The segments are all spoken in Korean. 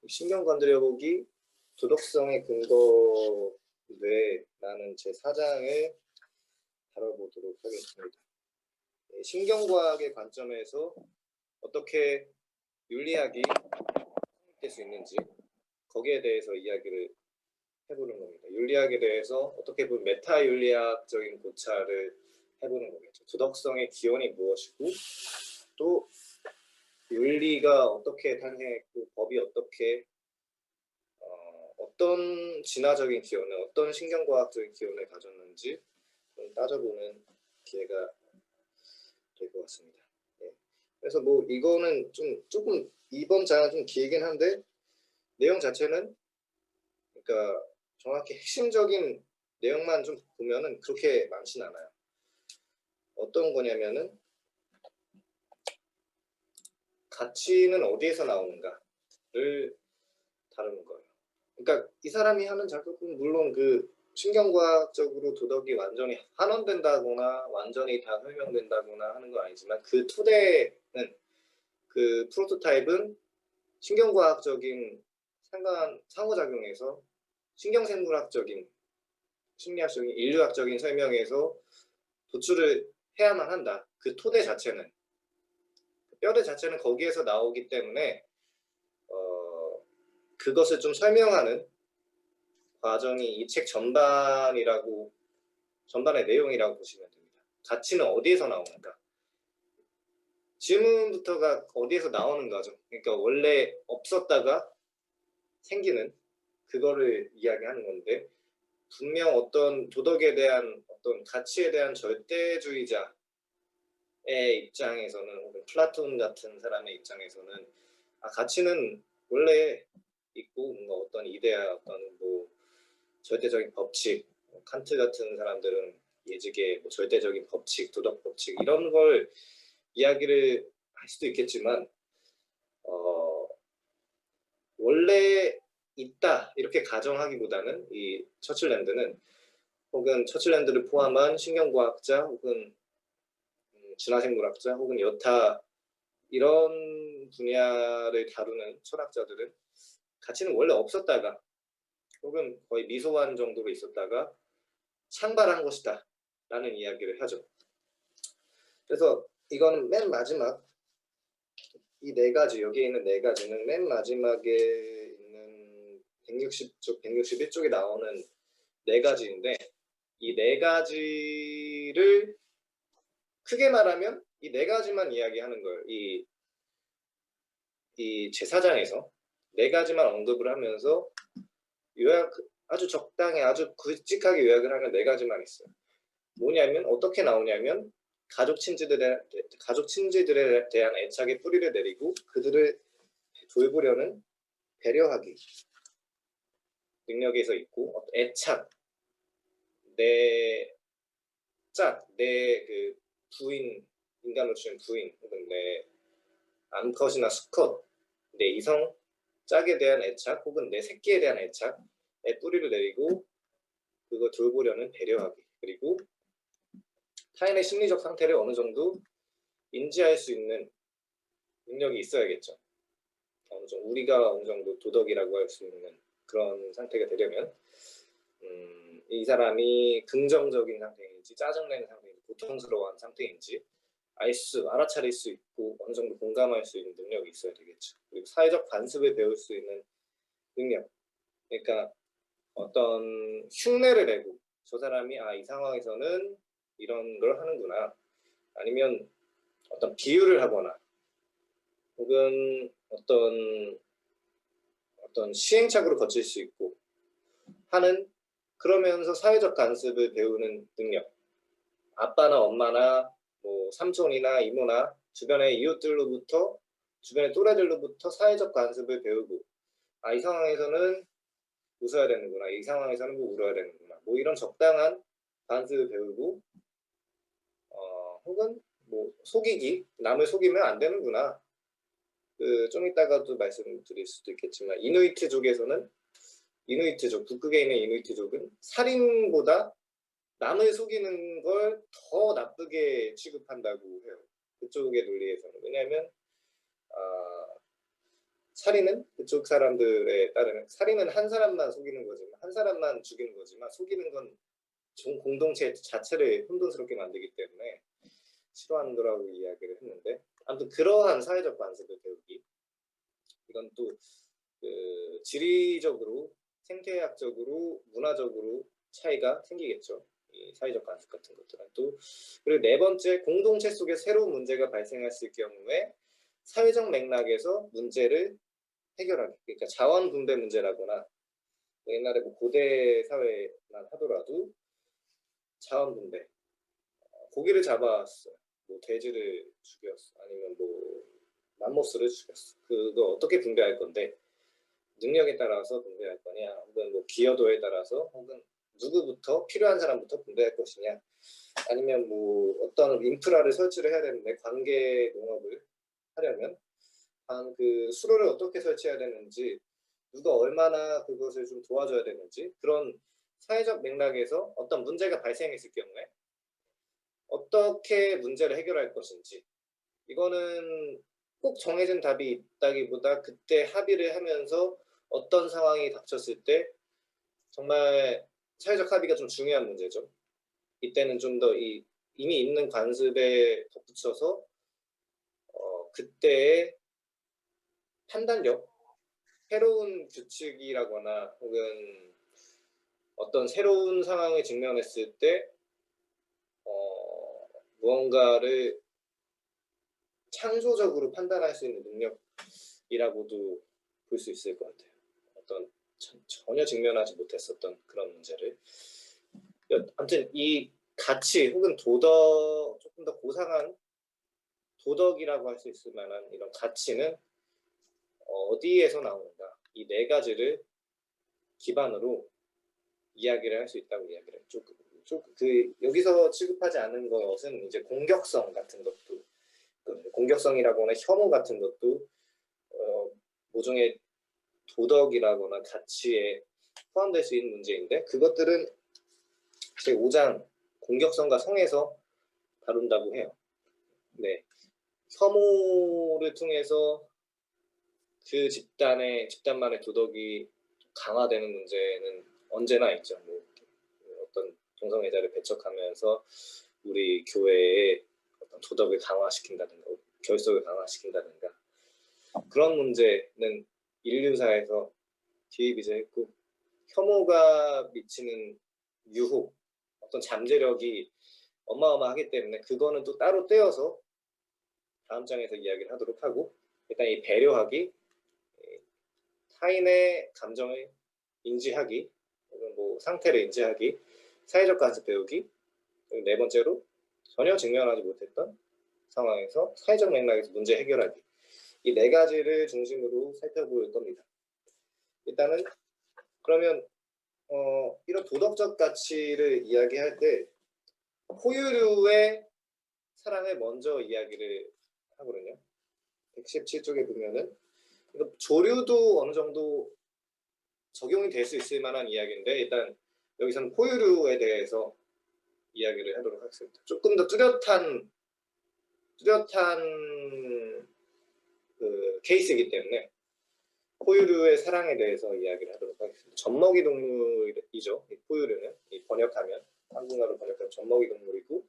신경 건드려보기 도덕성의 근거뇌라는 제 4장을 다뤄보도록 하겠습니다. 신경과학의 관점에서 어떻게 윤리학이 성립될 수 있는지 거기에 대해서 이야기를 해보는 겁니다. 윤리학에 대해서 어떻게 보면 메타윤리학적인 고찰을 해보는 거겠죠. 도덕성의 기원이 무엇이고 또 윤리가 어떻게 탄생했고 법이 어떻게 어떤 진화적인 기원을 어떤 신경과학적인 기원을 가졌는지 좀 따져보는 기회가 될 것 같습니다. 예. 그래서 뭐 이거는 조금 이번 장은 좀 길긴 한데 내용 자체는 그러니까 정확히 핵심적인 내용만 좀 보면은 그렇게 많진 않아요. 어떤 거냐면은 가치는 어디에서 나오는가를 다루는 거예요. 그러니까 이 사람이 하는 작업은 물론 그 신경과학적으로 도덕이 완전히 환원된다거나 완전히 다 설명된다거나 하는 건 아니지만 그 토대는 그 프로토타입은 신경과학적인 상호작용에서 신경생물학적인 심리학적인 인류학적인 설명에서 도출을 해야만 한다. 그 토대 자체는 뼈대 자체는 거기에서 나오기 때문에 그것을 좀 설명하는 과정이 이 책 전반의 내용이라고 보시면 됩니다. 가치는 어디에서 나오는가? 질문부터가 어디에서 나오는 거죠. 그러니까 원래 없었다가 생기는 그거를 이야기하는 건데 분명 어떤 도덕에 대한 어떤 가치에 대한 절대주의자의 입장에서는 혹은 플라톤 같은 사람의 입장에서는 가치는 원래 있고 뭔가 어떤 이데아 어떤 뭐 절대적인 법칙 칸트 같은 사람들은 예직의 뭐 절대적인 법칙 도덕 법칙 이런 걸 이야기를 할 수도 있겠지만 원래 있다 이렇게 가정하기보다는 이 처칠랜드는 혹은 처칠랜드를 포함한 신경과학자 혹은 진화생물학자 혹은 여타 이런 분야를 다루는 철학자들은 가치는 원래 없었다가 혹은 거의 미소한 정도로 있었다가 창발한 것이다 라는 이야기를 하죠. 그래서 이건 맨 마지막 이 네 가지 여기에 있는 네 가지는 맨 마지막에 있는 160쪽, 161쪽에 나오는 네 가지인데 이 네 가지를 크게 말하면 이 네 가지만 이야기하는 거예요. 이 제4장에서 네 가지만 언급을 하면서 아주 적당히 아주 굵직하게 요약을 하면 네 가지만 있어요. 뭐냐면 어떻게 나오냐면 가족 친지들에 대한 애착의 뿌리를 내리고 그들을 돌보려는 배려하기 능력에서 있고 애착 내 그 부인 인간으로 치는 부인 혹은 내 암컷이나 수컷 내 이성 짝에 대한 애착 혹은 내 새끼에 대한 애착의 뿌리를 내리고 그거 돌보려는 배려하기 그리고 타인의 심리적 상태를 어느 정도 인지할 수 있는 능력이 있어야겠죠. 우리가 어느 정도 도덕이라고 할 수 있는 그런 상태가 되려면 이 사람이 긍정적인 상태인지 짜증내는 상태인지 고통스러워하는 상태인지 알아차릴 수 있고 어느 정도 공감할 수 있는 능력이 있어야 되겠죠. 그리고 사회적 관습을 배울 수 있는 능력. 그러니까 어떤 흉내를 내고 저 사람이 이 상황에서는 이런 걸 하는구나. 아니면 어떤 비유를 하거나 혹은 어떤 시행착오를 거칠 수 있고 하는 그러면서 사회적 관습을 배우는 능력. 아빠나 엄마나 뭐 삼촌이나 이모나 주변의 이웃들로부터 주변의 또래들로부터 사회적 관습을 배우고 이 상황에서는 웃어야 되는구나. 이 상황에서는 뭐 울어야 되는구나. 뭐 이런 적당한 관습을 배우고 혹은 뭐 속이기 남을 속이면 안 되는구나. 좀 이따가도 말씀드릴 수도 있겠지만 이누이트족에서는 북극에 있는 이누이트족은 살인보다 남을 속이는 걸 더 나쁘게 취급한다고 해요. 그쪽의 논리에서는. 왜냐하면 살인은 그쪽 사람들에 따르면 살인은 한 사람만 속이는 거지만 한 사람만 죽이는 거지만 속이는 건 공동체 자체를 혼돈스럽게 만들기 때문에 싫어하는 거라고 이야기를 했는데 아무튼 그러한 사회적 관습을 배우기 이건 또 그 지리적으로 생태학적으로 문화적으로 차이가 생기겠죠. 이 사회적 관습 같은 것들은 또 그리고 네 번째 공동체 속에 새로운 문제가 발생했을 경우에 사회적 맥락에서 문제를 해결하기 그러니까 자원 분배 문제라거나 옛날에 뭐 고대 사회만 하더라도 자원 분배 고기를 잡았어요. 뭐 돼지를 죽였어 아니면 뭐 맘모스를 죽였어. 그거 어떻게 분배할 건데 능력에 따라서 분배할 거냐 혹은 뭐 기여도에 따라서 혹은 누구부터 필요한 사람부터 분배할 것이냐 아니면 뭐 어떤 인프라를 설치를 해야 되는데 관계 농업을 하려면 그 수로를 어떻게 설치해야 되는지 누가 얼마나 그것을 좀 도와줘야 되는지 그런 사회적 맥락에서 어떤 문제가 발생했을 경우에 어떻게 문제를 해결할 것인지 이거는 꼭 정해진 답이 있다기보다 그때 합의를 하면서 어떤 상황이 닥쳤을 때 정말 사회적 합의가 좀 중요한 문제죠. 이때는 좀 더 이미 있는 관습에 덧붙여서 그때의 판단력, 새로운 규칙이라거나 혹은 어떤 새로운 상황에 직면했을 때 무언가를 창조적으로 판단할 수 있는 능력이라고도 볼 수 있을 것 같아요. 어떤 전혀 직면하지 못했었던 그런 문제를. 아무튼 이 가치 혹은 도덕 조금 더 고상한 도덕이라고 할 수 있을 만한 이런 가치는 어디에서 나오는가 이 네 가지를 기반으로 이야기를 할 수 있다고 이야기를 해요. 그 여기서 취급하지 않은 것은 이제 공격성 같은 것도 공격성이라거나 혐오 같은 것도 모종의 도덕이라거나 가치에 포함될 수 있는 문제인데 그것들은 제5장 공격성과 성에서 다룬다고 해요. 네, 혐오를 통해서 그 집단만의 도덕이 강화되는 문제는 언제나 있죠. 뭐 어떤 동성애자를 배척하면서 우리 교회의 어떤 도덕을 강화시킨다든가 결속을 강화시킨다든가 그런 문제는 인류사에서 비일비재했고 혐오가 미치는 유혹 어떤 잠재력이 어마어마하기 때문에 그거는 또 따로 떼어서 다음 장에서 이야기를 하도록 하고 일단 이 배려하기 타인의 감정을 인지하기 혹은 뭐 상태를 인지하기 사회적 관습 배우기 그리고 네 번째로 전혀 직면하지 못했던 상황에서 사회적 맥락에서 문제 해결하기 이 네 가지를 중심으로 살펴볼 겁니다. 일단은 그러면 이런 도덕적 가치를 이야기할 때 포유류의 사랑을 먼저 이야기를 하거든요. 117쪽에 보면은 조류도 어느 정도 적용이 될 수 있을 만한 이야기인데 일단 여기서는 포유류에 대해서 이야기를 하도록 하겠습니다. 조금 더 뚜렷한 그 케이스이기 때문에 포유류의 사랑에 대해서 이야기를 하도록 하겠습니다. 젖먹이 동물이죠. 이 포유류는 번역하면 한국말로 번역하면 젖먹이 동물이고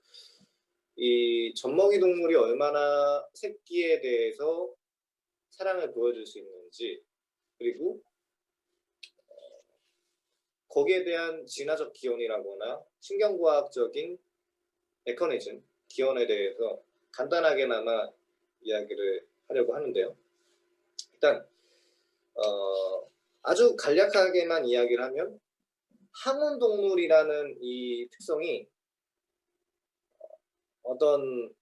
이 젖먹이 동물이 얼마나 새끼에 대해서 사랑을 보여줄 수 있는지 그리고 거기에 대한 진화적 기원이라거나 신경과학적인 메커니즘, 기원에 대해서 간단하게나마 이야기를 하려고 하는데요. 일단 아주 간략하게만 이야기를 하면 항온동물이라는 이 특성이 어떤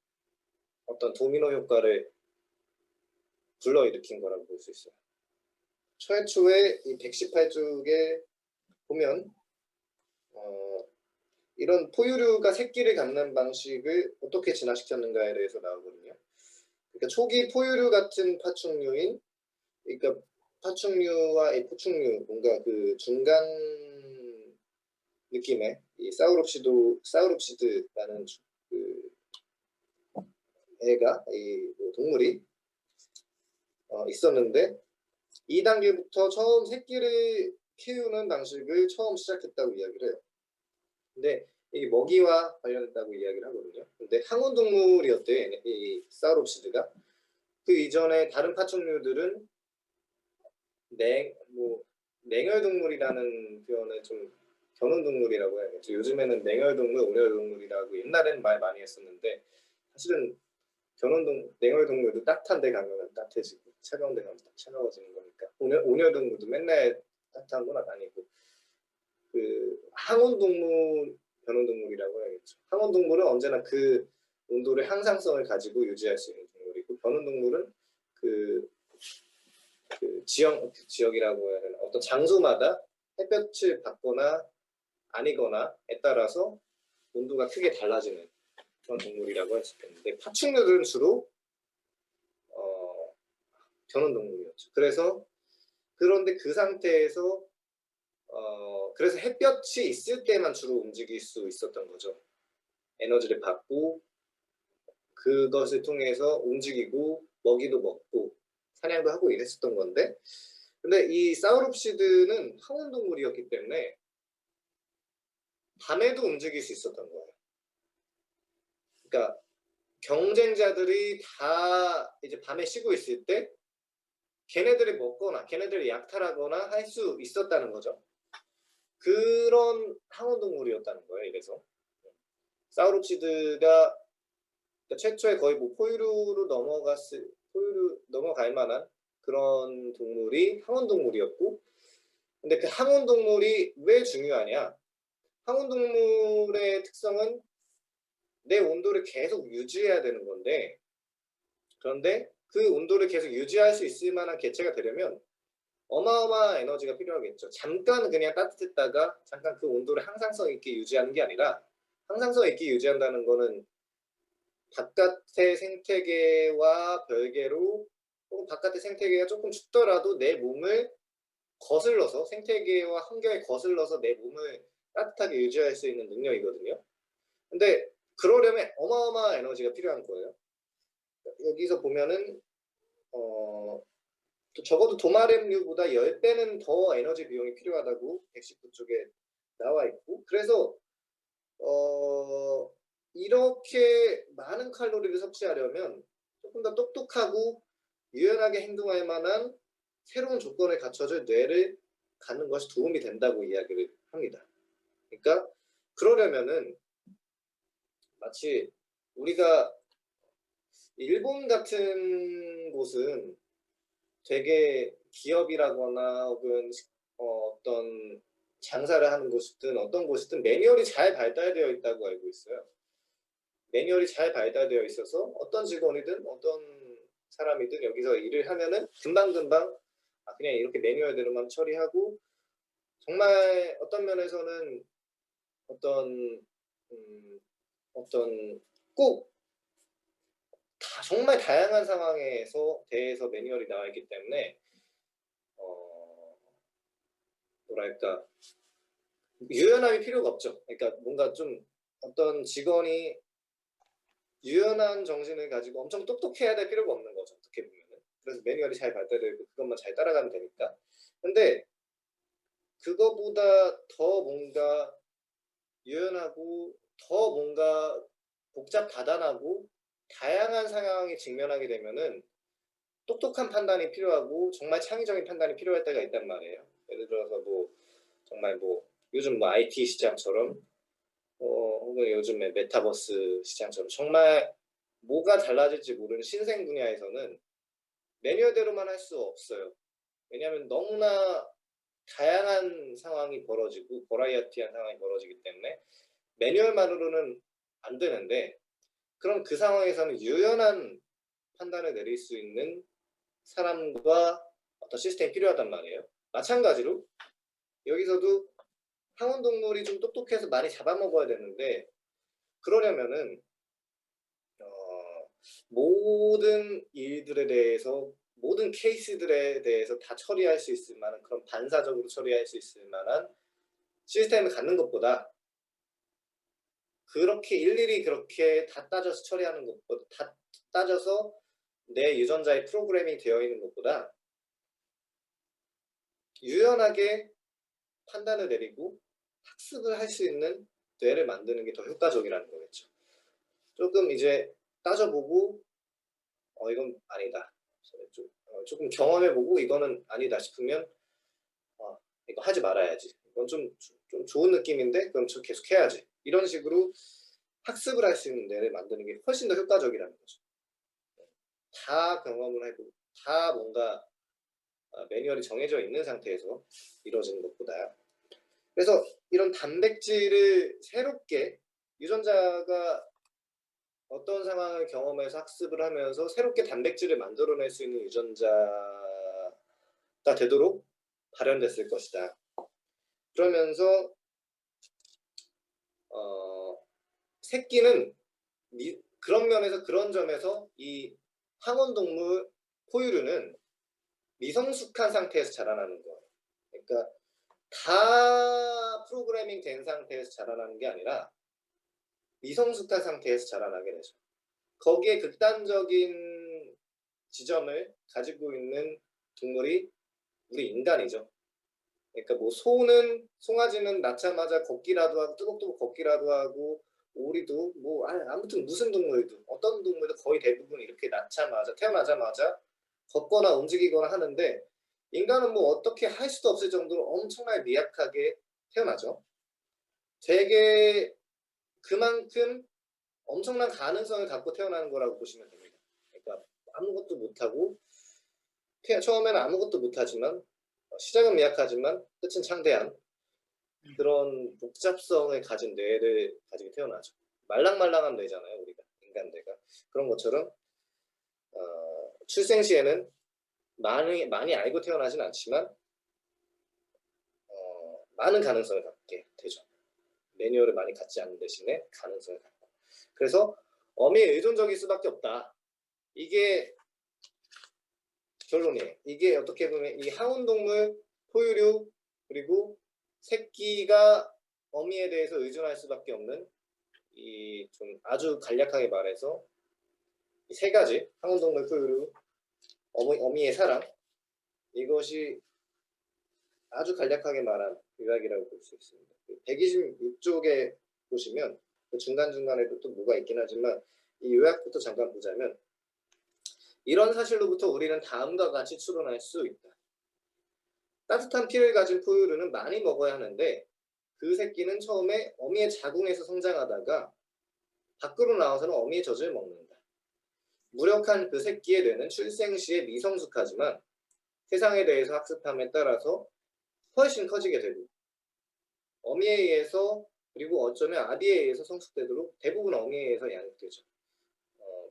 도미노 효과를 불러일으킨 거라고 볼 수 있어요. 최초에 이 118쪽에 보면 이런 포유류가 새끼를 갖는 방식을 어떻게 진화시켰는가에 대해서 나오거든요. 그러니까 초기 포유류 같은 파충류인 그러니까 파충류와 이 포충류 뭔가 그 중간 느낌의 이 사우롭시드라는 그 애가 이 동물이 있었는데 2단계부터 처음 새끼를 키우는 방식을 처음 시작했다고 이야기를 해요. 근데 이게 먹이와 관련했다고 이야기를 하거든요. 근데 항온동물이었대, 이 사우롭시드가. 그 이전에 다른 파충류들은 냉혈동물이라는 표현을 좀 견온동물이라고 해야겠죠. 요즘에는 냉혈동물, 온혈동물이라고 옛날에는 말 많이 했었는데 사실은 냉혈동물도 따뜻한 데 가면 따뜻해지고 차가운 데 가면 차가워지는 거니까 온혈동물도 맨날 따뜻한 건 아니고 그 항온동물, 변온동물이라고 해야겠죠. 항온동물은 언제나 그 온도의 항상성을 가지고 유지할 수 있는 동물이고 변온동물은 그 지역이라고 해야 되나 어떤 장소마다 햇볕을 받거나 아니거나에 따라서 온도가 크게 달라지는 그런 동물이라고 할 수 있겠는데 파충류들은 주로 변온동물이었죠. 그런데 그 상태에서 그래서 햇볕이 있을 때만 주로 움직일 수 있었던 거죠. 에너지를 받고 그것을 통해서 움직이고 먹이도 먹고 사냥도 하고 이랬었던 건데 근데 이 사우롭시드는 항온동물이었기 때문에 밤에도 움직일 수 있었던 거예요. 그러니까 경쟁자들이 다 이제 밤에 쉬고 있을 때 걔네들이 먹거나 걔네들이 약탈하거나 할 수 있었다는 거죠. 그런 항온동물이었다는 거예요. 이래서 사우롭시드가 최초에 거의 뭐 포유류 넘어갈 만한 그런 동물이 항온동물이었고 근데 그 항온동물이 왜 중요하냐? 항온동물의 특성은 내 온도를 계속 유지해야 되는 건데 그런데 그 온도를 계속 유지할 수 있을 만한 개체가 되려면 어마어마한 에너지가 필요하겠죠. 잠깐 그냥 따뜻했다가 잠깐 그 온도를 항상성 있게 유지하는 게 아니라 항상성 있게 유지한다는 거는 바깥의 생태계와 별개로 혹은 바깥의 생태계가 조금 춥더라도 내 몸을 거슬러서 생태계와 환경에 거슬러서 내 몸을 따뜻하게 유지할 수 있는 능력이거든요. 근데 그러려면 어마어마한 에너지가 필요한 거예요. 여기서 보면은 적어도 도마뱀류보다 10배는 더 에너지 비용이 필요하다고 119쪽에 나와 있고 그래서 이렇게 많은 칼로리를 섭취하려면 조금 더 똑똑하고 유연하게 행동할 만한 새로운 조건을 갖춰줄 뇌를 갖는 것이 도움이 된다고 이야기를 합니다. 그러니까 그러려면은 마치 우리가 일본 같은 곳은 되게 기업이라거나 혹은 어떤 장사를 하는 곳이든 어떤 곳이든 매뉴얼이 잘 발달되어 있다고 알고 있어요. 매뉴얼이 잘 발달되어 있어서 어떤 직원이든 어떤 사람이든 여기서 일을 하면은 금방금방 그냥 이렇게 매뉴얼대로만 처리하고 정말 어떤 면에서는 어떤 꼭 정말 다양한 상황에서 대해서 매뉴얼이 나와 있기 때문에 뭐랄까 유연함이 필요가 없죠. 그러니까 뭔가 좀 어떤 직원이 유연한 정신을 가지고 엄청 똑똑해야 될 필요가 없는 거죠. 어떻게 보면은. 그래서 매뉴얼이 잘 발달되고 그것만 잘 따라가면 되니까. 근데 그거보다 더 뭔가 유연하고 더 뭔가 복잡다단하고 다양한 상황에 직면하게 되면은 똑똑한 판단이 필요하고 정말 창의적인 판단이 필요할 때가 있단 말이에요. 예를 들어서 뭐 정말 뭐 요즘 뭐 IT 시장처럼 혹은 요즘에 메타버스 시장처럼 정말 뭐가 달라질지 모르는 신생 분야에서는 매뉴얼대로만 할 수 없어요. 왜냐하면 너무나 다양한 상황이 벌어지고 버라이어티한 상황이 벌어지기 때문에 매뉴얼만으로는 안 되는데 그럼 그 상황에서는 유연한 판단을 내릴 수 있는 사람과 어떤 시스템이 필요하단 말이에요. 마찬가지로 여기서도 항온동물이 좀 똑똑해서 많이 잡아먹어야 되는데 그러려면은 모든 일들에 대해서 모든 케이스들에 대해서 다 처리할 수 있을 만한 그런 반사적으로 처리할 수 있을 만한 시스템을 갖는 것보다 그렇게 일일이 그렇게 다 따져서 처리하는 것보다 다 따져서 내 유전자의 프로그래밍이 되어 있는 것보다 유연하게 판단을 내리고 학습을 할 수 있는 뇌를 만드는 게 더 효과적이라는 거겠죠. 조금 이제 따져보고 이건 아니다. 조금 경험해보고 이거는 아니다 싶으면 이거 하지 말아야지. 이건 좀 좋은 느낌인데 그럼 저 계속 해야지. 이런 식으로 학습을 할 수 있는 뇌를 만드는 게 훨씬 더 효과적이라는 거죠. 다 경험을 해보고 다 뭔가 매뉴얼이 정해져 있는 상태에서 이루어지는 것보다. 그래서 이런 단백질을 새롭게 유전자가 어떤 상황을 경험해서 학습을 하면서 새롭게 단백질을 만들어낼 수 있는 유전자가 되도록 발현됐을 것이다. 그러면서 새끼는 그런 면에서 그런 점에서 이 항온동물 포유류는 미성숙한 상태에서 자라나는 거예요. 그러니까 다 프로그래밍 된 상태에서 자라나는 게 아니라 미성숙한 상태에서 자라나게 되죠. 거기에 극단적인 지점을 가지고 있는 동물이 우리 인간이죠. 그러니까 뭐 송아지는 낳자마자 걷기라도 하고 뜨곡뜨곡 걷기라도 하고 오리도 뭐 아무튼 무슨 동물도 어떤 동물도 거의 대부분 이렇게 태어나자마자 걷거나 움직이거나 하는데 인간은 뭐 어떻게 할 수도 없을 정도로 엄청나게 미약하게 태어나죠. 되게 그만큼 엄청난 가능성을 갖고 태어나는 거라고 보시면 됩니다. 그러니까 아무것도 못하고 처음에는 아무것도 못하지만 시작은 미약하지만 끝은 창대한 그런 복잡성을 가진 뇌를 가지고 태어나죠. 말랑말랑한 뇌잖아요, 우리가 인간 뇌가. 그런 것처럼 출생 시에는 많이 알고 태어나진 않지만 많은 가능성을 갖게 되죠. 매뉴얼을 많이 갖지 않는 대신에 가능성을 갖고. 그래서 어미에 의존적일 수밖에 없다. 이게 결론이에요. 이게 어떻게 보면 이 항온동물, 포유류, 그리고 새끼가 어미에 대해서 의존할 수밖에 없는 이 좀 아주 간략하게 말해서 이 세 가지 항온동물, 포유류, 어미의 사랑 이것이 아주 간략하게 말한 요약이라고 볼 수 있습니다. 126쪽에 보시면 그 중간중간에도 또 뭐가 있긴 하지만 이 요약부터 잠깐 보자면 이런 사실로부터 우리는 다음과 같이 추론할 수 있다. 따뜻한 피를 가진 포유류는 많이 먹어야 하는데 그 새끼는 처음에 어미의 자궁에서 성장하다가 밖으로 나와서는 어미의 젖을 먹는다. 무력한 그 새끼의 뇌는 출생 시에 미성숙하지만 세상에 대해서 학습함에 따라서 훨씬 커지게 되고 어미에 의해서 그리고 어쩌면 아비에 의해서 성숙되도록 대부분 어미에 의해서 양육되죠.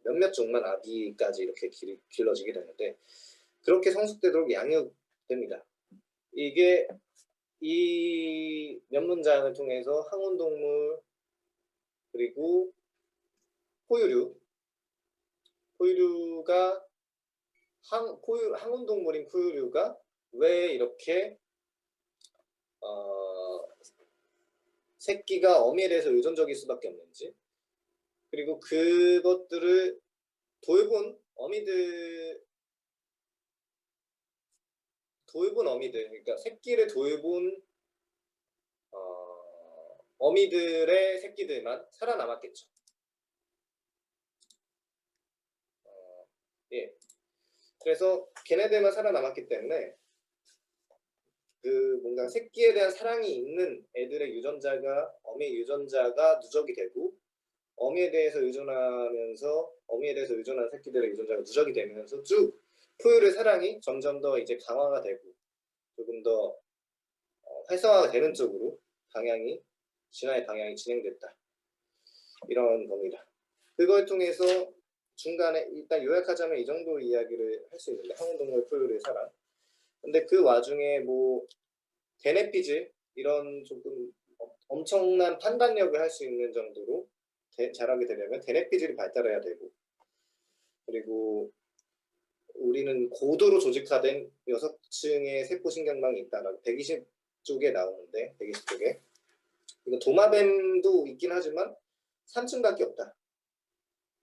몇몇 종만 아비까지 이렇게 길러지게 되는데 그렇게 성숙되도록 양육됩니다. 이게 이 몇 문장을 통해서 항온동물 그리고 포유류가 항온동물인 포유류가 왜 이렇게 새끼가 어미에 대해서 의존적일 수밖에 없는지 그리고 그것들을 돌본 어미들 그러니까 새끼를 돌본 어미들의 새끼들만 살아남았겠죠. 예. 그래서 걔네들만 살아남았기 때문에 그 뭔가 새끼에 대한 사랑이 있는 애들의 유전자가 어미의 유전자가 누적이 되고 어미에 대해서 의존하는 새끼들의 유전자가 누적이 되면서 쭉 포유류의 사랑이 점점 더 이제 강화가 되고 조금 더 활성화가 되는 쪽으로 진화의 방향이 진행됐다. 이런 겁니다. 그걸 통해서 중간에 일단 요약하자면 이 정도 이야기를 할 수 있는데 항온동물 포유류의 사랑. 근데 그 와중에 뭐 데네피즈 이런 조금 엄청난 판단력을 할 수 있는 정도로 자라게 되려면 데네피질이 발달해야 되고 그리고 우리는 고도로 조직화된 6층의 세포신경망이 있다라고 120쪽에 나오는데 120쪽에 이거 도마뱀도 있긴 하지만 3층밖에 없다.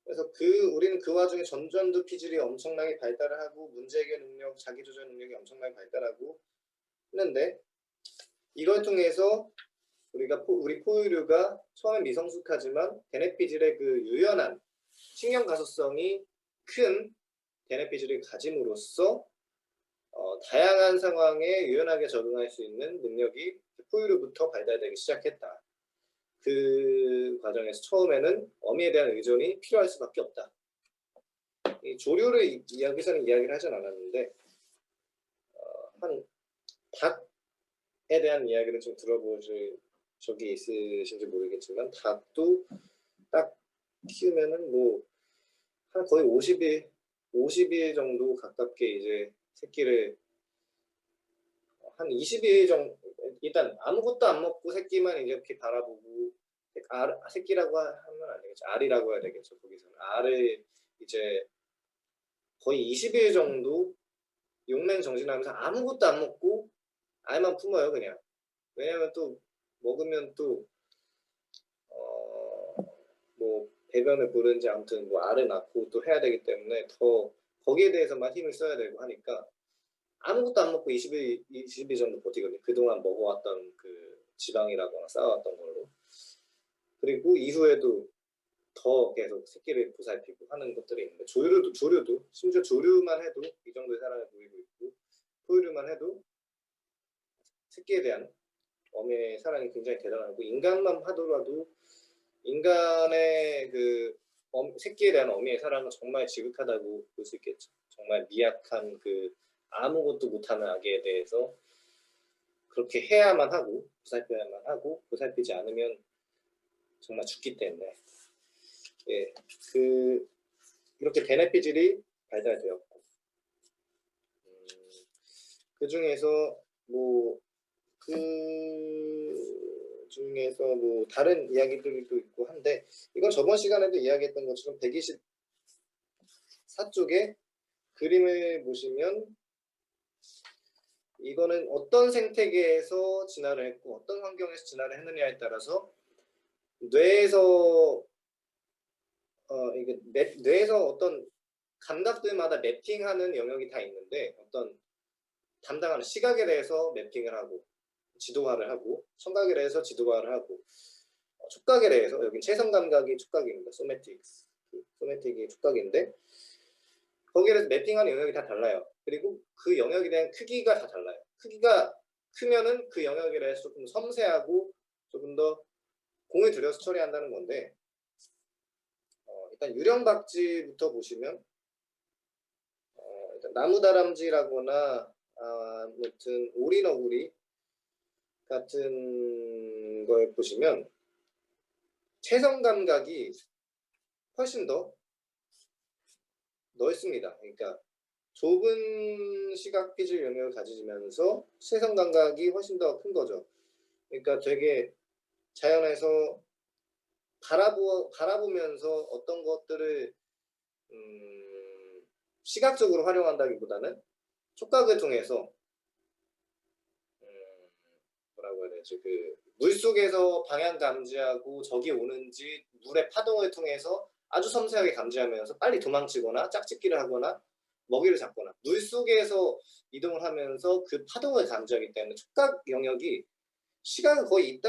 그래서 우리는 그 와중에 전두피질이 엄청나게 발달을 하고 문제해결 능력, 자기조절 능력이 엄청나게 발달하고 했는데 이걸 통해서 우리 포유류가 처음엔 미성숙하지만 대뇌피질의 그 유연한 신경 가소성이 큰 대뇌피질을 가짐으로써 다양한 상황에 유연하게 적응할 수 있는 능력이 포유류부터 발달되기 시작했다. 그 과정에서 처음에는 어미에 대한 의존이 필요할 수밖에 없다. 이 조류를 여기서는 이야기를 하진 않았는데 한 닭에 대한 이야기를 좀 들어보실 적이 있으신지 모르겠지만 닭도 딱 키우면은 뭐 한 거의 50일 정도 가깝게 이제 새끼를 한 20일 정도 일단 아무것도 안 먹고 새끼만 이제 이렇게 바라보고 새끼라고 하면 안 되겠죠. 알이라고 해야 되겠죠. 거기서는 알을 이제 거의 20일 정도 용맹 정진하면서 아무것도 안 먹고 알만 품어요 그냥. 왜냐면 또 먹으면 또 뭐 배변을 부른지 아무튼 뭐 알을 낳고 또 해야 되기 때문에 더 거기에 대해서만 힘을 써야 되고 하니까 아무것도 안 먹고 20일 정도 버티거든요. 그동안 먹어왔던 그 지방이라거나 쌓아왔던 걸로. 그리고 이후에도 더 계속 새끼를 보살피고 하는 것들이 있는데 조류도 심지어 조류만 해도 이 정도의 사랑을 보이고 있고 포유류만 해도 새끼에 대한 어미의 사랑이 굉장히 대단하고 인간만 하더라도 인간의 그 새끼에 대한 어미의 사랑은 정말 지극하다고 볼 수 있겠죠. 정말 미약한 그 아무것도 못하는 아기에 대해서 그렇게 해야만 하고 보살펴야만 하고 보살피지 않으면 정말 죽기 때문에 예, 이렇게 대뇌피질이 발달되었고 그 중에서 뭐 다른 이야기들도 있고 한데 이건 저번 시간에도 이야기했던 것처럼 124쪽에 그림을 보시면 이거는 어떤 생태계에서 진화를 했고 어떤 환경에서 진화를 했느냐에 따라서 뇌에서 뇌에서 어떤 감각들마다 매핑하는 영역이 다 있는데 어떤 담당하는 시각에 대해서 매핑을 하고 지도화를 하고 청각에 대해서 지도화를 하고 촉각에 대해서 여기 체성 감각이 촉각입니다. 소매틱이 촉각인데 거기에 대해서 매핑하는 영역이 다 달라요. 그리고 그 영역에 대한 크기가 다 달라요. 크기가 크면은 그 영역에 대해서 조금 섬세하고 조금 더 공을 들여서 처리한다는 건데 일단 유령박쥐부터 보시면 일단 나무다람쥐라거나 아무튼 오리너구리 같은 걸 보시면 체성 감각이 훨씬 더 넓습니다. 그러니까 좁은 시각 피질 영역을 가지면서 체성 감각이 훨씬 더 큰 거죠. 그러니까 되게 자연에서 바라보면서 어떤 것들을 시각적으로 활용한다기보다는 촉각을 통해서 뭐라고 해야 되지? 그 물속에서 방향 감지하고 적이 오는지 물의 파동을 통해서 아주 섬세하게 감지하면서 빨리 도망치거나 짝짓기를 하거나 먹이를 잡거나 물속에서 이동을 하면서 그 파동을 감지하기 때문에 촉각 영역이 시각이 거의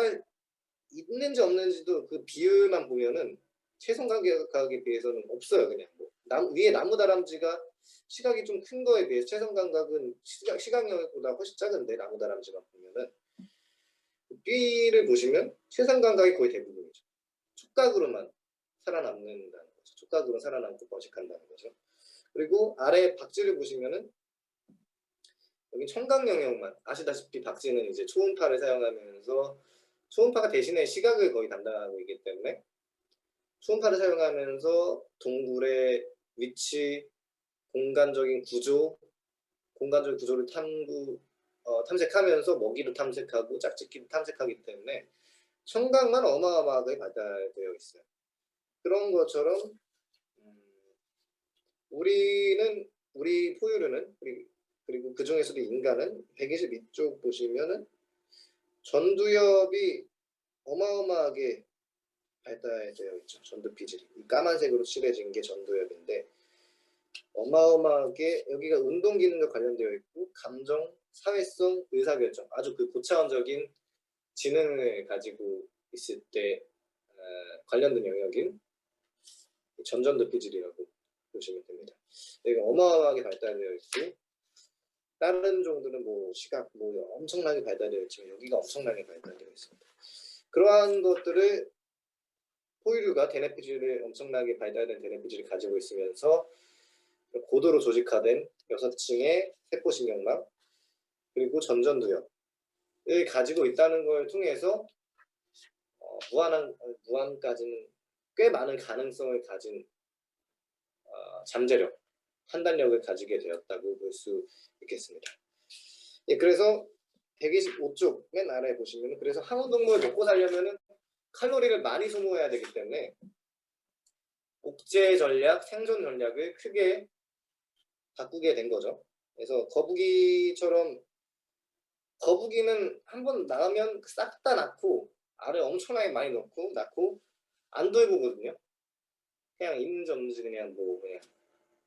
있는지 없는지도 그 비율만 보면은 체성 감각에 비해서는 없어요. 그냥 뭐 위에 나무다람쥐가 시각이 좀 큰 거에 비해서 체성 감각은 시각 영역보다 훨씬 작은데 나무다람쥐만 보면은 B를 보시면 체성 감각이 거의 대부분이죠. 촉각으로만 살아남는다는 거죠. 촉각으로 살아남고 번식한다는 거죠. 그리고 아래 박쥐를 보시면은 여기 청각 영역만 아시다시피 박쥐는 이제 초음파를 사용하면서 초음파가 대신에 시각을 거의 담당하고 있기 때문에 초음파를 사용하면서 동굴의 위치, 공간적인 구조를 탐색하면서 먹이도 탐색하고 짝짓기도 탐색하기 때문에 청각만 어마어마하게 발달되어 있어요. 그런 것처럼 우리 포유류는 그리고 그 중에서도 인간은 122쪽 보시면은 전두엽이 어마어마하게 발달되어 있죠. 전두피질이. 이 까만색으로 칠해진 게 전두엽인데 어마어마하게 여기가 운동 기능과 관련되어 있고 감정, 사회성, 의사결정 아주 그 고차원적인 지능을 가지고 있을 때 관련된 영역인 전전도피질이라고 보시면 됩니다. 여기가 어마어마하게 발달되어 있고 다른 종들은 뭐 시각 뭐 엄청나게 발달되어 있지만 여기가 엄청나게 발달되어 있습니다. 그러한 것들을 포유류가 대뇌피질을 엄청나게 발달된 대뇌피질을 가지고 있으면서 고도로 조직화된 6층의 세포신경망 그리고 전전두엽을 가지고 있다는 걸 통해서 무한까지는 꽤 많은 가능성을 가진 잠재력, 판단력을 가지게 되었다고 볼 수 있겠습니다. 예, 그래서 125쪽 맨 아래에 보시면 그래서 항온동물을 먹고 살려면은 칼로리를 많이 소모해야 되기 때문에 복제 전략, 생존 전략을 크게 바꾸게 된 거죠. 그래서 거북이는 한번 낳으면 싹 다 낳고 알을 엄청나게 많이 낳고 안 돌보거든요. 그냥 있는지 없는지 그냥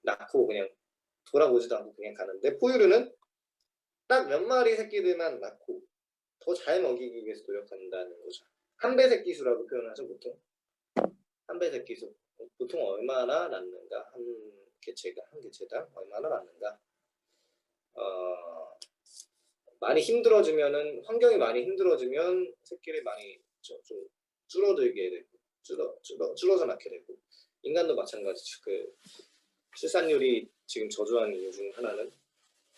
낳고 그냥 돌아보지도 않고 그냥 가는데 포유류는 딱 몇 마리 새끼들만 낳고 더 잘 먹이기 위해서 노력한다는 거죠. 한배 새끼수라고 표현하죠 보통. 한배 새끼수. 보통 얼마나 낳는가? 한 개체당 얼마나 낳는가? 많이 힘들어지면은 환경이 많이 힘들어지면 새끼를 많이 좀 줄어들게 되고 줄어서 낳게 되고 인간도 마찬가지죠. 그 출산율이 지금 저조한 이유 중 하나는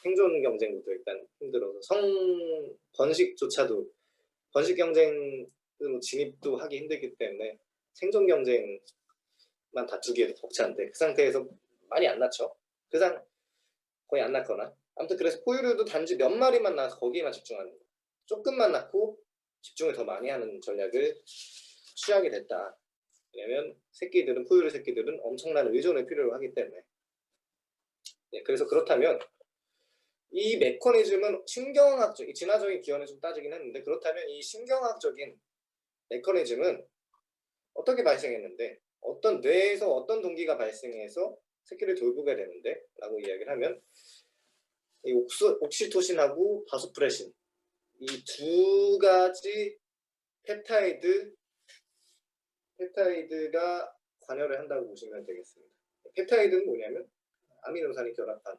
생존 경쟁부터 일단 힘들어서 번식조차도 번식 경쟁으로 진입도 하기 힘들기 때문에 생존 경쟁만 다투기에도 벅찬데 그 상태에서 많이 안 낳죠. 거의 안 낳거나 아무튼 그래서 포유류도 단지 몇 마리만 낳아서 거기에만 집중하는 거예요. 조금만 낳고 집중을 더 많이 하는 전략을 취하게 됐다. 왜냐면 포유류 새끼들은 엄청난 의존을 필요로 하기 때문에. 네, 그래서 그렇다면 이 메커니즘은 신경학적, 진화적인 기원을 좀 따지긴 했는데 그렇다면 이 신경학적인 메커니즘은 어떻게 발생했는데 어떤 뇌에서 어떤 동기가 발생해서 새끼를 돌보게 되는데 라고 이야기를 하면 이 옥시토신하고 바소프레신 이 두 가지 펩타이드가 관여를 한다고 보시면 되겠습니다. 펩타이드는 뭐냐면 아미노산이 결합한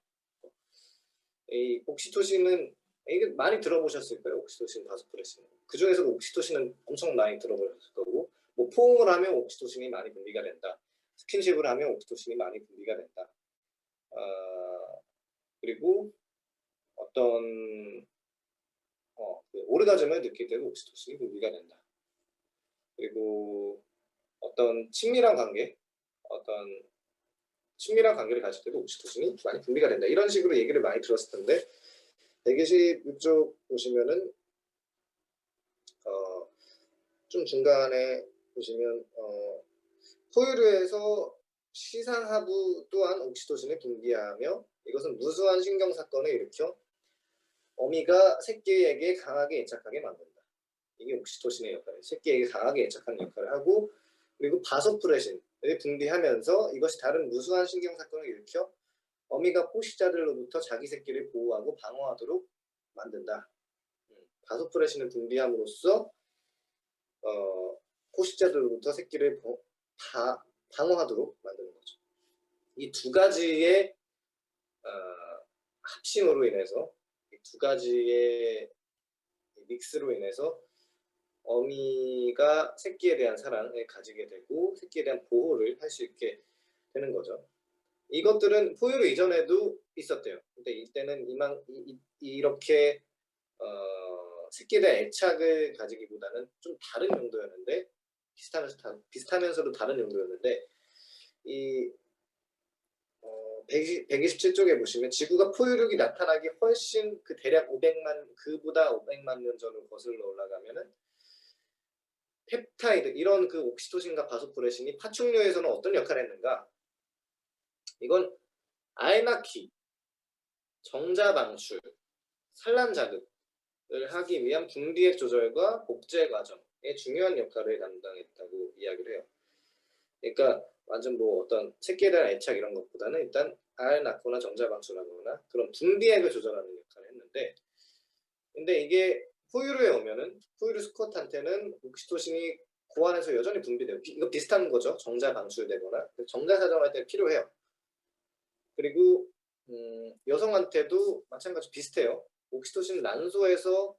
이 옥시토신은 이게 많이 들어보셨을 거예요. 옥시토신, 바소프레신. 그 중에서도 옥시토신은 엄청 많이 들어보셨을 거고 뭐 포옹을 하면 옥시토신이 많이 분비가 된다. 스킨십을 하면 옥시토신이 많이 분비가 된다. 그리고 어떤 그 오르가즘을 느낄 때도 옥시토신이 분비가 된다. 그리고 어떤 친밀한 관계를 가질 때도 옥시토신이 많이 분비가 된다. 이런 식으로 얘기를 많이 들었을 텐데 126쪽 보시면은 좀 중간에 보시면 포유류에서 시상하부 또한 옥시토신을 분비하며 이것은 무수한 신경사건을 일으켜 어미가 새끼에게 강하게 애착하게 만든다. 이게 옥시토신의 역할이에요. 새끼에게 강하게 애착하는 역할을 하고 그리고 바소프레신을 분비하면서 이것이 다른 무수한 신경사건을 일으켜 어미가 포식자들로부터 자기 새끼를 보호하고 방어하도록 만든다. 바소프레신을 분비함으로써 포식자들로부터 새끼를 방어하도록 만드는 거죠. 이 두 가지의 합심으로 인해서 이 두 가지의 믹스로 인해서 어미가 새끼에 대한 사랑을 가지게 되고 새끼에 대한 보호를 할 수 있게 되는 거죠. 이것들은 포유류 이전에도 있었대요. 근데 이때는 이렇게 새끼에 대한 애착을 가지기보다는 좀 다른 용도였는데 비슷하면서도 다른 용도였는데 이 127쪽에 보시면 지구가 포유류가 나타나기 훨씬 대략 그보다 500만 년 전으로 거슬러 올라가면은 펩타이드 이런 그 옥시토신과 바소프레신이 파충류에서는 어떤 역할을 했는가? 이건 알 낳기, 정자 방출, 산란 자극을 하기 위한 분비액 조절과 복제 과정의 중요한 역할을 담당했다고 이야기를 해요. 그러니까 완전 뭐 어떤 새끼에 대한 애착 이런 것보다는 일단 알을 낳거나 정자 방출하거나 그런 분비액을 조절하는 역할을 했는데, 근데 이게 포유류에 오면은 포유류 수컷한테는 옥시토신이 고안에서 여전히 분비돼요. 이거 비슷한 거죠. 정자 방출되거나 정자 사정할 때 필요해요. 그리고 여성한테도 마찬가지 비슷해요. 옥시토신 난소에서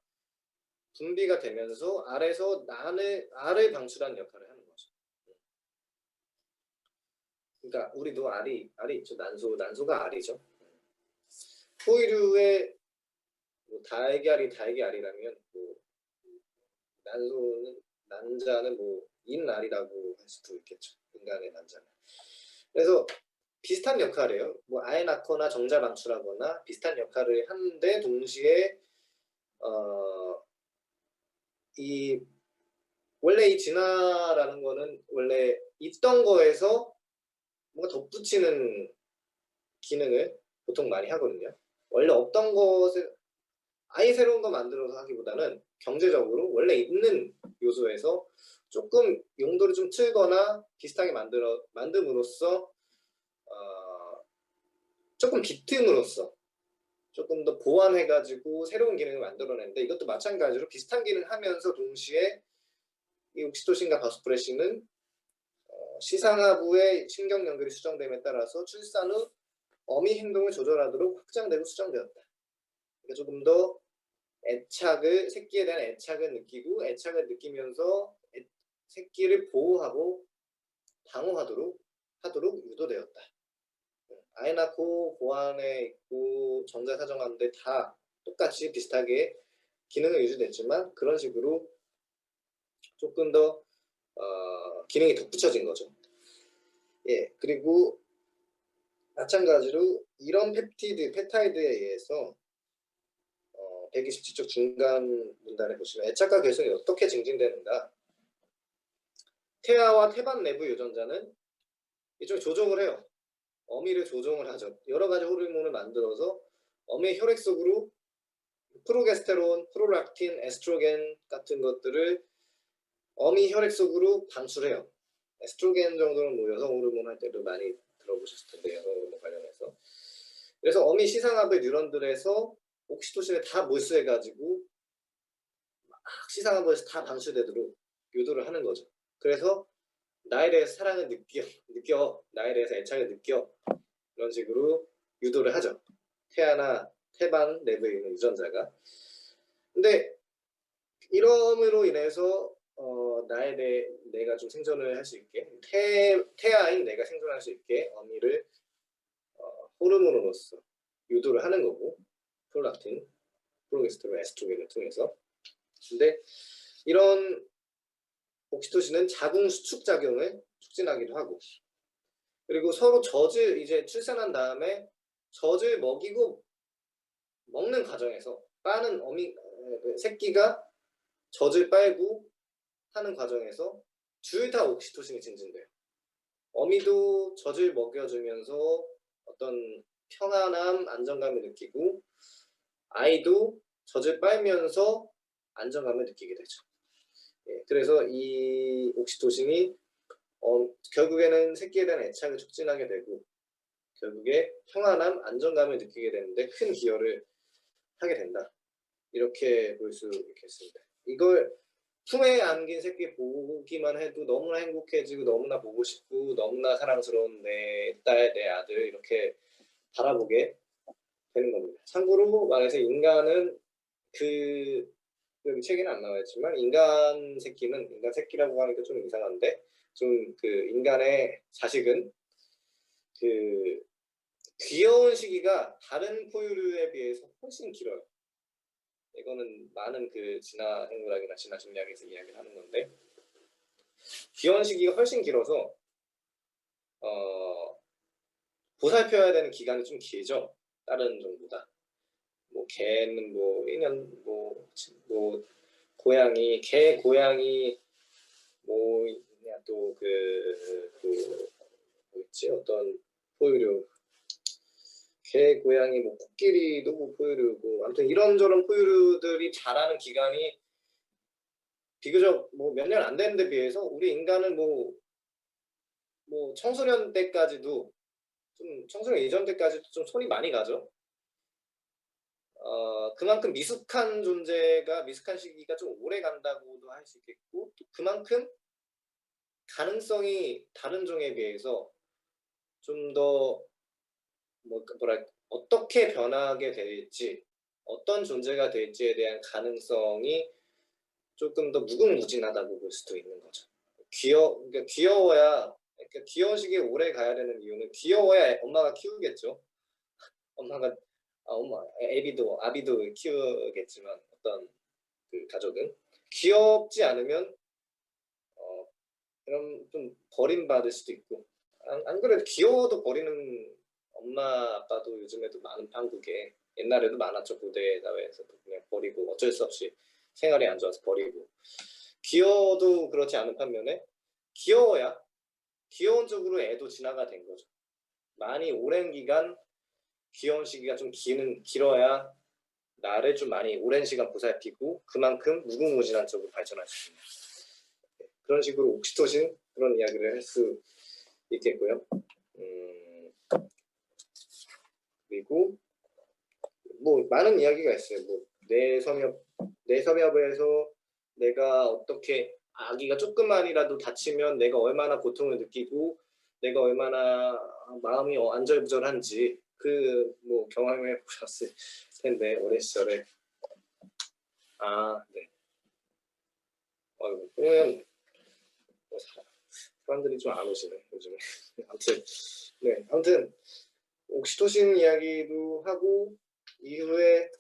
분비가 되면서 알에서 알을 방출하는 역할을 하는 거죠. 그러니까 우리도 알이 있죠. 난소가 알이죠. 포유류의 뭐 달걀이라면 뭐 난자는 뭐 인알이라고 할 수도 있겠죠. 인간의 난자는. 그래서 비슷한 역할이에요. 뭐 알 낳거나 정자 방출하거나 비슷한 역할을 하는데 동시에 이 원래 이 진화라는 거는 원래 있던 거에서 뭔가 덧붙이는 기능을 보통 많이 하거든요. 원래 없던 것을 아예 새로운 거 만들어서 하기보다는 경제적으로 원래 있는 요소에서 조금 용도를 좀 틀거나 비슷하게 만듦으로써 조금 비틈으로써 조금 더 보완해가지고 새로운 기능을 만들어내는데, 이것도 마찬가지로 비슷한 기능을 하면서 동시에 이 옥시토신과 바소프레신은 시상하부의 신경 연결이 수정됨에 따라서 출산 후 어미 행동을 조절하도록 확장되고 수정되었다. 그러니까 조금 더 새끼에 대한 애착을 느끼고 애착을 느끼면서 새끼를 보호하고 방어하도록 유도되었다. 아이 낳고 고안에 있고 정자 사정하는데 다 똑같이 비슷하게 기능은 유지됐지만 그런 식으로 조금 더 기능이 덧붙여진 거죠. 예, 그리고 마찬가지로 이런 펩타이드에 의해서 127쪽 중간 문단에 보시면 애착과 결성이 어떻게 증진되는가. 태아와 태반 내부 유전자는 이쪽에 조종을 해요. 어미를 조종을 하죠. 여러 가지 호르몬을 만들어서 어미의 혈액 속으로 프로게스테론, 프로락틴, 에스트로겐 같은 것들을 어미 혈액 속으로 방출해요. 에스트로겐 정도는 뭐 여성 호르몬 할 때도 많이 들어보셨을 텐데, 여성 호르몬 관련해서. 그래서 어미 시상하부의 뉴런들에서 옥시토신을 다 몰수해가지고 막 시상하부에서 다 방출되도록 유도를 하는 거죠. 그래서 나에 대해서 사랑을 느껴, 나에 대해서 애착을 느껴, 이런 식으로 유도를 하죠. 태아나 태반 내부에 있는 유전자가. 근데 이러므로 인해서 내가 좀 생존을 할 수 있게, 태아인 내가 생존할 수 있게 어미를 호르몬으로서 유도를 하는 거고, 프롤락틴, 프로게스테론, 에스트로겐을 통해서. 근데 이런 옥시토신은 자궁 수축 작용을 촉진하기도 하고, 그리고 서로 이제 출산한 다음에 젖을 먹는 과정에서 빠는 새끼가 젖을 빨고 하는 과정에서 둘 다 옥시토신이 증진돼요. 어미도 젖을 먹여주면서 어떤 평안함, 안정감을 느끼고, 아이도 젖을 빨면서 안정감을 느끼게 되죠. 예, 그래서 이 옥시토신이 결국에는 새끼에 대한 애착을 촉진하게 되고 결국에 평안함, 안정감을 느끼게 되는데 큰 기여를 하게 된다. 이렇게 볼 수 있겠습니다. 이걸 품에 안긴 새끼 보기만 해도 너무나 행복해지고 너무나 보고 싶고 너무나 사랑스러운 내 딸, 내 아들 이렇게 바라보게 되는 겁니다. 참고로 말해서 인간은 여기 책에는 안 나와 있지만 인간 새끼라고 하니까 좀 이상한데 좀 그 인간의 자식은 그 귀여운 시기가 다른 포유류에 비해서 훨씬 길어요. 이거는 많은 그 진화 생물학이나 진화 심리학에서 이야기를 하는 건데, 귀여운 시기가 훨씬 길어서 보살펴야 되는 기간이 좀 길죠. 다른 종보다. 뭐 개는 뭐 1년 뭐 고양이 뭐 또 뭐 있지, 어떤 포유류 개, 고양이, 뭐 코끼리도 뭐 포유류고, 아무튼 이런저런 포유류들이 자라는 기간이 비교적 뭐 몇 년 안 되는 데 비해서 우리 인간은 뭐 청소년 때까지도 좀 청소년 이전 때까지도 좀 손이 많이 가죠. 그만큼 미숙한 존재가 미숙한 시기가 좀 오래 간다고도 할 수 있겠고 또 그만큼 가능성이 다른 종에 비해서 좀 더 뭐랄까 어떻게 변하게 될지 어떤 존재가 될지에 대한 가능성이 조금 더 무궁무진하다고 볼 수도 있는 거죠. 그러니까 귀여워야 그러니까 귀여운 시기에 오래 가야 되는 이유는 귀여워야 엄마가 키우겠죠. 엄마가 엄마 아비도 키우겠지만 어떤 그 가족은 귀엽지 않으면 그럼 좀 버림받을 수도 있고 안 그래도 귀여워도 버리는 엄마 아빠도 요즘에도 많은 한국에 옛날에도 많았죠. 고대 사회에서도 그냥 버리고 어쩔 수 없이 생활이 안 좋아서 버리고 귀여워도 그렇지 않은 반면에 귀여워야 귀여운 쪽으로 애도 진화가 된 거죠. 많이 오랜 기간 귀여운 시기가 좀 길어야 나를 좀 많이 오랜 시간 보살피고 그만큼 무궁무진한 쪽으로 발전할 수 있는 그런 식으로 옥시토신 그런 이야기를 할 수 있겠고요. 그리고 뭐 많은 이야기가 있어요. 뭐 뇌섬엽에서 내가 어떻게 아기가 조금만이라도 다치면 내가 얼마나 고통을 느끼고 내가 얼마나 마음이 안절부절한지 그 뭐 경험해 보셨을 텐데 어린 시절에 네. 그러면 사람들이 좀 안 오시네 요즘에. 아무튼 옥시토신 이야기도 하고 이후에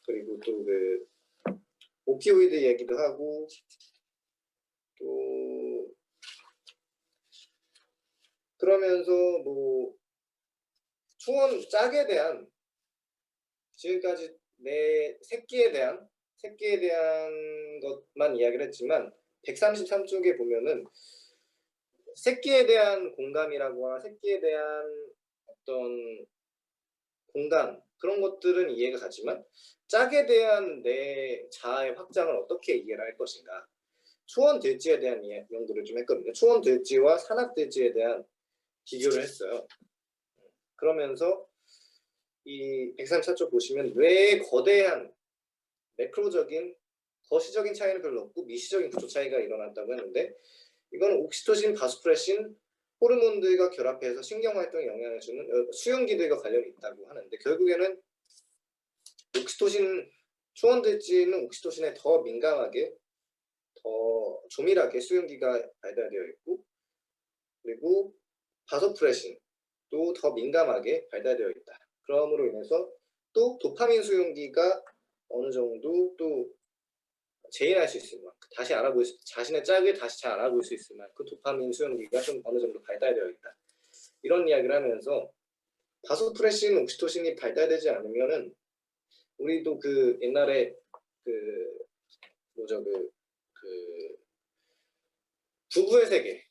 그리고 또 그 오피오이드 얘기도 하고 또 그러면서 뭐 짝에 대한 지금까지 내 새끼에 대한 것만 이야기를 했지만 133쪽에 보면은 새끼에 대한 공감이라거나 새끼에 대한 어떤 공감 그런 것들은 이해가 가지만 짝에 대한 내 자아의 확장을 어떻게 이해를 할 것인가 초원돼지에 대한 연구를 좀 했거든요. 초원돼지와 산악돼지에 대한 비교를 했어요. 그러면서 이 134쪽 보시면 뇌의 거대한 매크로적인 거시적인 차이는 별로 없고 미시적인 구조 차이가 일어난다고 했는데 이건 옥시토신, 바소프레신, 호르몬들과 결합해서 신경활동에 영향을 주는 수용기들과 관련이 있다고 하는데 결국에는 옥시토신, 초원돼지는 옥시토신에 더 민감하게 더 조밀하게 수용기가 발달되어 있고 그리고 바소프레신도 더 민감하게 발달되어 있다. 그러므로 인해서 또 도파민 수용기가 어느 정도 또 재인할 수 있을 만큼 다시 알아볼 자신의 짝을 다시 잘 알아볼 수 있을 만큼 도파민 수용기가 좀 어느 정도 발달되어 있다. 이런 이야기를 하면서 바소프레신, 옥시토신이 발달되지 않으면은 우리도 그 옛날에 그 뭐죠 그 부부의 세계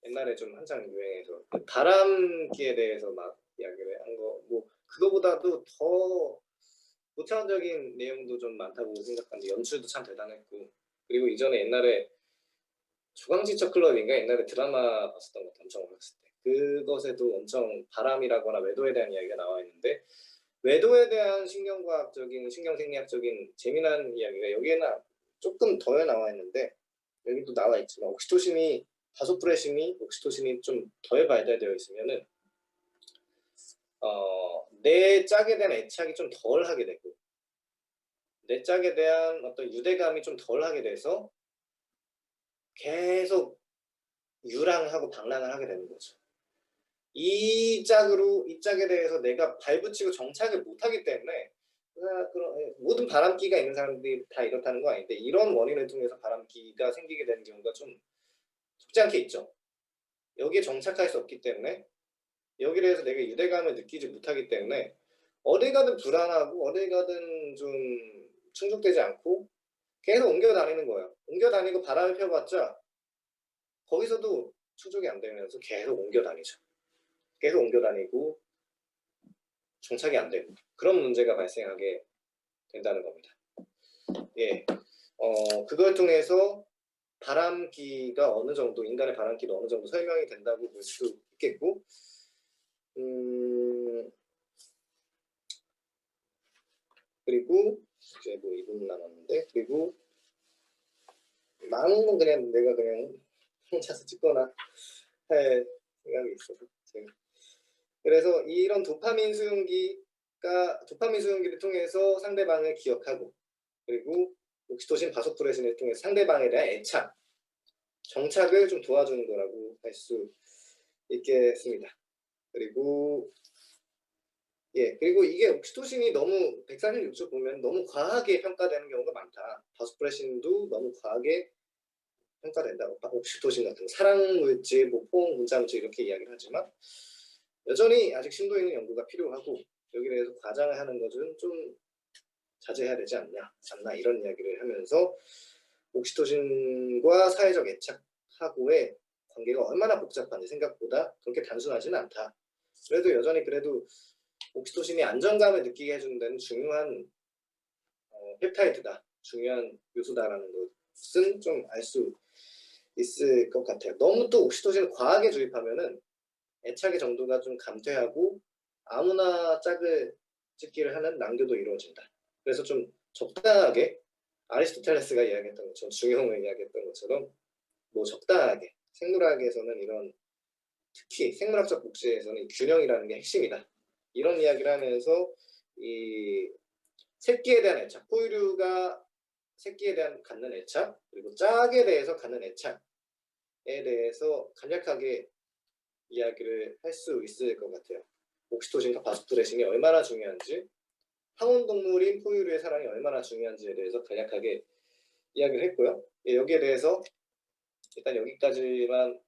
옛날에 좀 한창 유행해서 그 바람기에 대해서 막 이야기를 한 거 뭐 그거보다도 더 고차원적인 내용도 좀 많다고 생각하는데 연출도 참 대단했고 그리고 이전에 옛날에 조강지처 클럽인가 옛날에 드라마 봤었던 것도 엄청 어렸을 때 그것에도 엄청 바람이라거나 외도에 대한 이야기가 나와 있는데 외도에 대한 신경과학적인 신경생리학적인 재미난 이야기가 여기에는 조금 더 나와 있는데 여기도 나와 있지만 옥시토신이 바소프레신이 옥시토신이 좀 덜 발달되어 있으면은 내 짝에 대한 애착이 좀 덜 하게 되고 내 짝에 대한 어떤 유대감이 좀 덜 하게 돼서 계속 유랑하고 방랑을 하게 되는 거죠. 이 짝에 대해서 내가 발붙이고 정착을 못하기 때문에 모든 바람기가 있는 사람들이 다 이렇다는 거 아닌데 이런 원인을 통해서 바람기가 생기게 되는 경우가 좀 적지 않게 있죠. 여기에 정착할 수 없기 때문에 여기에 대해서 내가 유대감을 느끼지 못하기 때문에 어딜 가든 불안하고 어딜 가든 좀 충족되지 않고 계속 옮겨 다니는 거예요. 옮겨 다니고 바람을 펴봤자 거기서도 충족이 안 되면서 계속 옮겨 다니죠. 계속 옮겨 다니고 정착이 안 되고 그런 문제가 발생하게 된다는 겁니다. 예, 그걸 통해서 바람기가 어느 정도, 인간의 바람기도 어느 정도 설명이 된다고 볼 수 있겠고, 그리고 이제 뭐 2분 남았는데, 그리고 남은 건 그냥 내가 그냥 혼자서 찍거나 할 생각이 있어서 제가. 그래서 이런 도파민 수용기를 통해서 상대방을 기억하고, 그리고 옥시토신, 바소프레신을 통해서 상대방에 대한 애착, 정착을 좀 도와주는 거라고 할 수 있겠습니다. 그리고 그리고 이게 옥시토신이 너무 146조 보면 너무 과하게 평가되는 경우가 많다. 바소프레신도 너무 과하게 평가된다고. 옥시토신 같은 사랑 물질, 뭐 포옹 분자 물질 이렇게 이야기를 하지만 여전히 아직 심도 있는 연구가 필요하고, 여기에 대해서 과장을 하는 것은 좀 자제해야 되지 않나 이런 이야기를 하면서 옥시토신과 사회적 애착하고의 관계가 얼마나 복잡한지 생각보다 그렇게 단순하지는 않다. 그래도 여전히 옥시토신이 안정감을 느끼게 해주는 데는 중요한 펩타이드다, 중요한 요소다라는 것은 좀 알 수 있을 것 같아요. 너무 또 옥시토신을 과하게 주입하면은 애착의 정도가 좀 감퇴하고 아무나 짝을 찍기를 하는 낭교도 이루어진다. 그래서 좀 적당하게, 아리스토텔레스가 이야기했던 것처럼, 중용을 이야기했던 것처럼 뭐 적당하게, 생물학에서는 이런, 특히 생물학적 복제에서는 균형이라는 게 핵심이다, 이런 이야기를 하면서 이 새끼에 대한 애착, 포유류가 새끼에 대한 갖는 애착, 그리고 짝에 대해서 갖는 애착에 대해서 간략하게 이야기를 할 수 있을 것 같아요. 옥시토신과 바소프레신이 얼마나 중요한지, 항온동물인 포유류의 사랑이 얼마나 중요한지에 대해서 간략하게 이야기를 했고요. 여기에 대해서 일단 여기까지만